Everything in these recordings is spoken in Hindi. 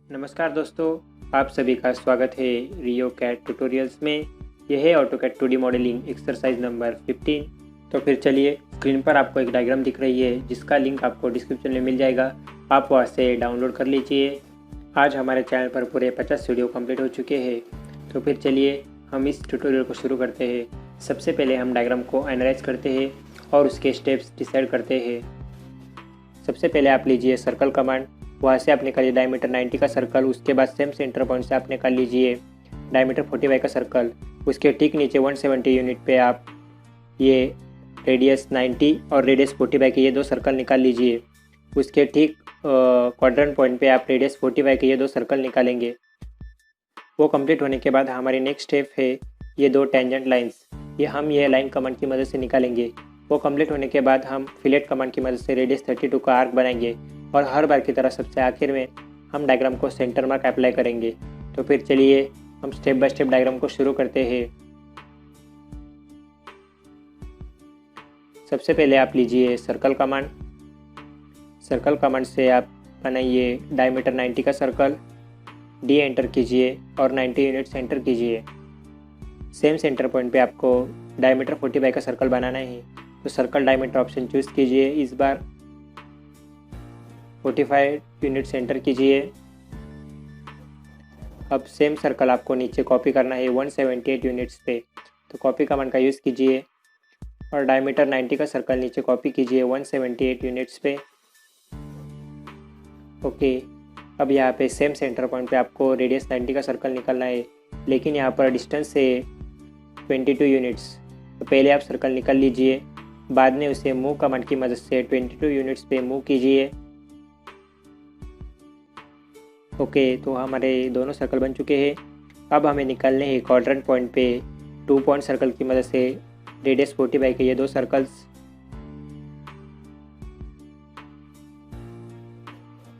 नमस्कार दोस्तों, आप सभी का स्वागत है रियो कैट ट्यूटोरियल्स में। यह है AutoCAD 2D modelling exercise number 15। तो फिर चलिए, स्क्रीन पर आपको एक डायग्राम दिख रही है जिसका लिंक आपको डिस्क्रिप्शन में मिल जाएगा, आप वहाँ से डाउनलोड कर लीजिए। आज हमारे चैनल पर पूरे 50 वीडियो कंप्लीट हो चुके हैं। तो फिर चलिए हम इस ट्यूटोरियल को शुरू करते हैं। सबसे पहले हम डायग्राम को एनालाइज करते हैं और उसके स्टेप्स डिसाइड करते हैं। सबसे पहले आप लीजिए सर्कल कमांड, वहाँ से आप निकालिए डायमीटर 90 का सर्कल। उसके बाद सेम सेंटर पॉइंट से आप निकाल लीजिए डायमीटर 45 का सर्कल। उसके ठीक नीचे 170 यूनिट पे आप ये रेडियस 90 और रेडियस 45 के ये दो सर्कल निकाल लीजिए। उसके ठीक क्वाड्रेंट पॉइंट पे आप रेडियस 45 के ये दो सर्कल निकालेंगे। वो कंप्लीट होने के बाद हमारी नेक्स्ट स्टेप है ये दो टेंजेंट लाइंस, ये लाइन कमांड की मदद से निकालेंगे। वो कंप्लीट होने के बाद हम फिलेट कमांड की मदद से रेडियस 32 का आर्क बनाएंगे और हर बार की तरह सबसे आखिर में हम डायग्राम को सेंटर मार्क अप्लाई करेंगे। तो फिर चलिए हम स्टेप बाय स्टेप डायग्राम को शुरू करते हैं। सबसे पहले आप लीजिए सर्कल कमांड। सर्कल कमांड से आप बनाइए डायमीटर 90 का सर्कल। डी एंटर कीजिए और 90 यूनिट सेंटर कीजिए। सेम सेंटर पॉइंट पे आपको डायमीटर 45 का सर्कल बनाना है, तो सर्कल डायमीटर ऑप्शन चूज़ कीजिए। इस बार 45 यूनिट सेंटर कीजिए। अब सेम सर्कल आपको नीचे कॉपी करना है 178 यूनिट्स पे, तो कॉपी कमांड का यूज़ कीजिए और डायमीटर 90 का सर्कल नीचे कॉपी कीजिए 178 यूनिट्स पे। ओके, अब यहाँ पे सेम सेंटर पॉइंट पे आपको रेडियस 90 का सर्कल निकालना है, लेकिन यहाँ पर डिस्टेंस है 22 यूनिट्स। तो पहले आप सर्कल निकाल लीजिए, बाद में उसे मूव कमांड की मदद से 22 यूनिट्स पे मूव कीजिए। ओके, तो हमारे दोनों सर्कल बन चुके हैं। अब हमें निकालने हैं क्वाड्रेंट पॉइंट पे 2 पॉइंट सर्कल की मदद से रेडियस 45 के ये दो circles.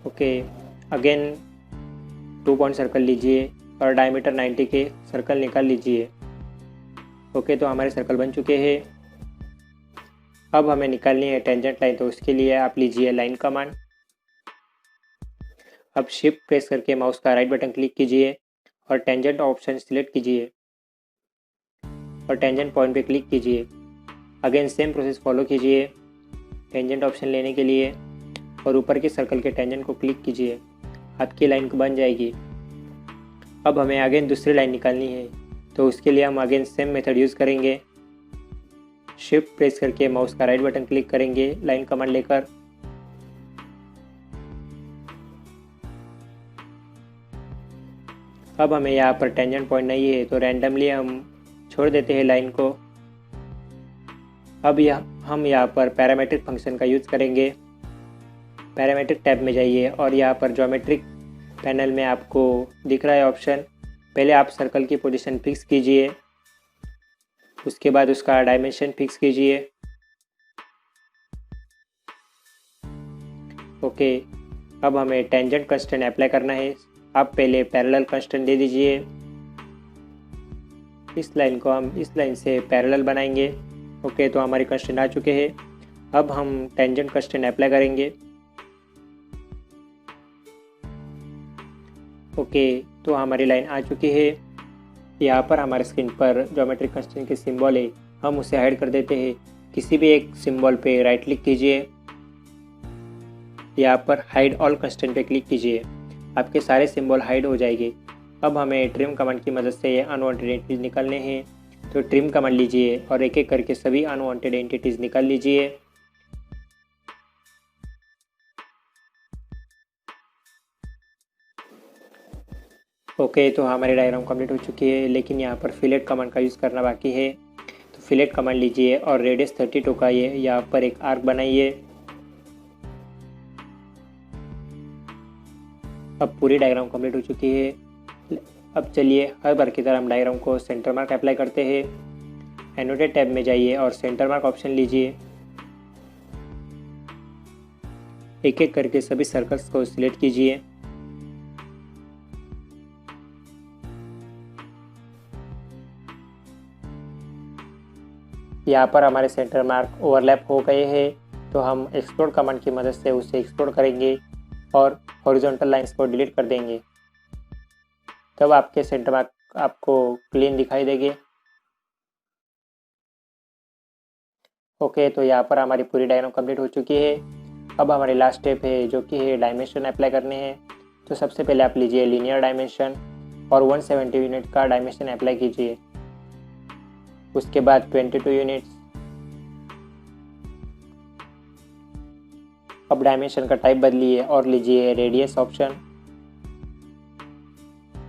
Okay, again 2 point circle लीजिए और डायमीटर 90 के सर्कल निकाल लीजिए। ओके, तो हमारे सर्कल बन चुके हैं। अब हमें निकालनी है टेंजेंट लाइन, तो उसके लिए आप लीजिए लाइन कमांड। अब शिफ्ट प्रेस करके माउस का राइट बटन क्लिक कीजिए और टेंजेंट ऑप्शन सिलेक्ट कीजिए और टेंजेंट पॉइंट पे क्लिक कीजिए। अगेन सेम प्रोसेस फॉलो कीजिए टेंजेंट ऑप्शन लेने के लिए और ऊपर के सर्कल के टेंजेंट को क्लिक कीजिए, आपकी लाइन बन जाएगी। अब हमें अगेन दूसरी लाइन निकालनी है, तो उसके लिए हम अगेन सेम मेथड यूज़ करेंगे। शिफ्ट प्रेस करके माउस का राइट बटन क्लिक करेंगे लाइन कमांड लेकर। अब हमें यहाँ पर टेंजेंट पॉइंट नहीं है, तो रैंडमली हम छोड़ देते हैं लाइन को। अब हम यहाँ पर पैरामीट्रिक फंक्शन का यूज़ करेंगे। पैरामीट्रिक टैब में जाइए और यहाँ पर ज्योमेट्रिक पैनल में आपको दिख रहा है ऑप्शन। पहले आप सर्कल की पोजीशन फिक्स कीजिए, उसके बाद उसका डायमेंशन फिक्स कीजिए। ओके, अब हमें टेंजेंट कंस्ट्रेंट अप्लाई करना है। आप पहले पैरेलल कंस्ट्रेंट दे दीजिए। इस लाइन को हम इस लाइन से पैरेलल बनाएंगे। ओके, तो हमारे कंस्ट्रेंट आ चुके हैं। अब हम टेंजेंट कंस्ट्रेंट अप्लाई करेंगे। ओके, तो हमारी लाइन आ चुकी है। यहाँ पर हमारे स्क्रीन पर ज्योमेट्रिक कंस्ट्रेंट के सिंबल है, हम उसे हाइड कर देते हैं। किसी भी एक सिंबल पे राइट क्लिक कीजिए, यहाँ पर हाइड ऑल कंस्ट्रेंट पे क्लिक कीजिए, आपके सारे सिंबल हाइड हो जाएंगे। अब हमें ट्रिम कमांड की मदद से ये अनवांटेड एंटिटीज निकालने हैं, तो ट्रिम कमांड लीजिए और एक एक करके सभी अनवांटेड एंटिटीज निकाल लीजिए। ओके, तो हमारी डायग्राम कंप्लीट हो चुकी है, लेकिन यहाँ पर फिलेट कमांड का यूज़ करना बाकी है। तो फिलेट कमांड लीजिए और रेडियस 32 का ये यहाँ पर एक आर्क बनाइए। अब पूरी डायग्राम कंप्लीट हो चुकी है। अब चलिए हर बार की तरह हम डायग्राम को सेंटर मार्क अप्लाई करते हैं। एनोटेट टैब में जाइए और सेंटर मार्क ऑप्शन लीजिए। एक एक करके सभी सर्कल्स को सिलेक्ट कीजिए। यहाँ पर हमारे सेंटर मार्क ओवरलैप हो गए हैं, तो हम एक्सप्लोड कमांड की मदद से उसे एक्सप्लोड करेंगे और हॉरिजॉन्टल लाइंस को डिलीट कर देंगे। तब आपके सेंटर मार्क आपको क्लीन दिखाई देगी। ओके, तो यहाँ पर हमारी पूरी डायग्राम कंप्लीट हो चुकी है। अब हमारी लास्ट स्टेप है जो कि है डायमेंशन अप्लाई करने हैं। तो सबसे पहले आप लीजिए लीनियर डायमेंशन और 170 यूनिट का डायमेंशन अप्लाई कीजिए। उसके बाद 22 यूनिट्स। अब डायमेंशन का टाइप बदलिए और लीजिए रेडियस ऑप्शन।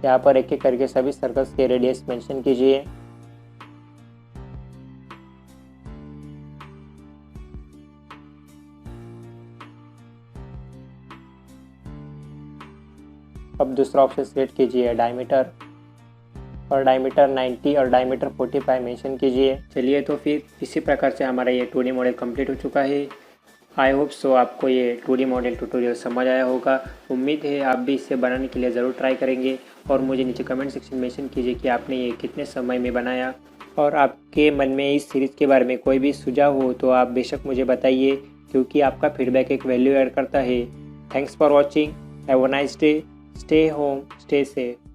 यहाँ पर एक एक करके सभी सर्कल्स के रेडियस मेंशन कीजिए। अब दूसरा ऑप्शन सिलेक्ट कीजिए डायमीटर, और डायमीटर 90 और डायमीटर 45 मेंशन कीजिए। चलिए, तो फिर इसी प्रकार से हमारा ये 2D मॉडल कंप्लीट हो चुका है। आई होप सो आपको ये 2D मॉडल ट्यूटोरियल समझ आया होगा। उम्मीद है आप भी इसे बनाने के लिए ज़रूर ट्राई करेंगे और मुझे नीचे कमेंट सेक्शन में मेंशन कीजिए कि आपने ये कितने समय में बनाया। और आपके मन में इस सीरीज़ के बारे में कोई भी सुझाव हो तो आप बेशक मुझे बताइए, क्योंकि आपका फीडबैक एक वैल्यू ऐड करता है। Thanks for watching, have a nice day, stay home, stay safe.